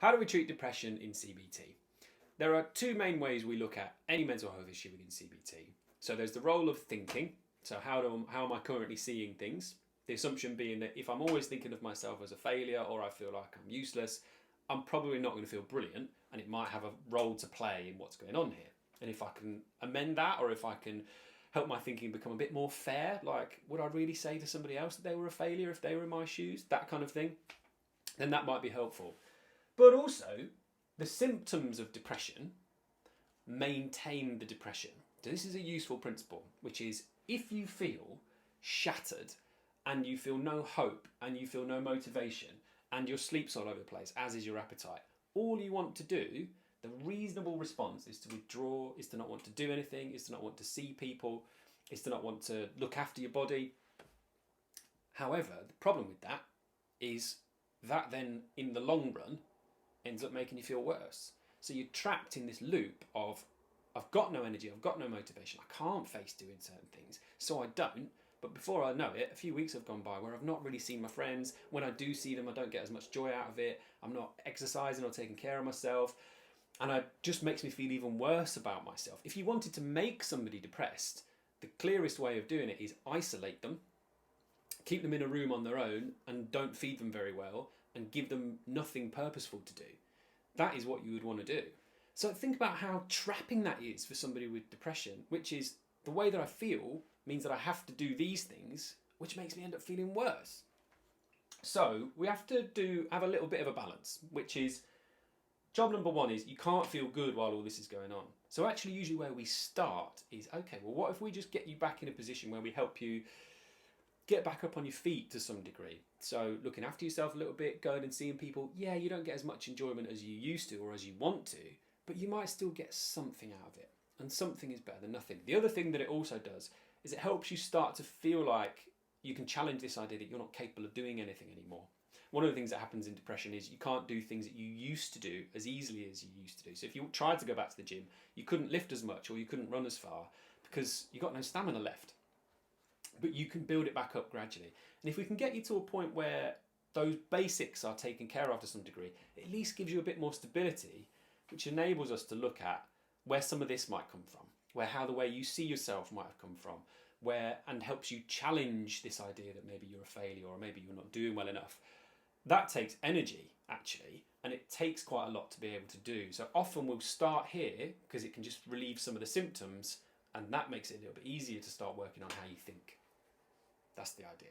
How do we treat depression in CBT? There are two main ways we look at any mental health issue within CBT. So there's the role of thinking. So how am I currently seeing things? The assumption being that if I'm always thinking of myself as a failure or I feel like I'm useless, I'm probably not going to feel brilliant, and it might have a role to play in what's going on here. And if I can amend that, or if I can help my thinking become a bit more fair, like would I really say to somebody else that they were a failure if they were in my shoes, that kind of thing, then that might be helpful. But also, the symptoms of depression maintain the depression. So this is a useful principle, which is if you feel shattered and you feel no hope and you feel no motivation and your sleep's all over the place, as is your appetite, all you want to do, the reasonable response is to withdraw, is to not want to do anything, is to not want to see people, is to not want to look after your body. However, the problem with that is that then in the long run ends up making you feel worse. So you're trapped in this loop of I've got no energy, I've got no motivation, I can't face doing certain things, so I don't. But before I know it, a few weeks have gone by where I've not really seen my friends. When I do see them, I don't get as much joy out of it. I'm not exercising or taking care of myself. And it just makes me feel even worse about myself. If you wanted to make somebody depressed, the clearest way of doing it is isolate them, keep them in a room on their own and don't feed them very well and give them nothing purposeful to do. That is what you would want to do. So think about how trapping that is for somebody with depression, which is the way that I feel means that I have to do these things, which makes me end up feeling worse. So we have to have a little bit of a balance, which is job number one is you can't feel good while all this is going on. So actually usually where we start is, okay, well what if we just get you back in a position where we help you get back up on your feet to some degree. So looking after yourself a little bit, going and seeing people, yeah, you don't get as much enjoyment as you used to or as you want to, but you might still get something out of it. And something is better than nothing. The other thing that it also does is it helps you start to feel like you can challenge this idea that you're not capable of doing anything anymore. One of the things that happens in depression is you can't do things that you used to do as easily as you used to do. So if you tried to go back to the gym, you couldn't lift as much or you couldn't run as far because you got no stamina left. But you can build it back up gradually. And if we can get you to a point where those basics are taken care of to some degree, it at least gives you a bit more stability, which enables us to look at where some of this might come from, where how the way you see yourself might have come from, and helps you challenge this idea that maybe you're a failure or maybe you're not doing well enough. That takes energy, actually, and it takes quite a lot to be able to do. So often we'll start here because it can just relieve some of the symptoms, and that makes it a little bit easier to start working on how you think. That's the idea.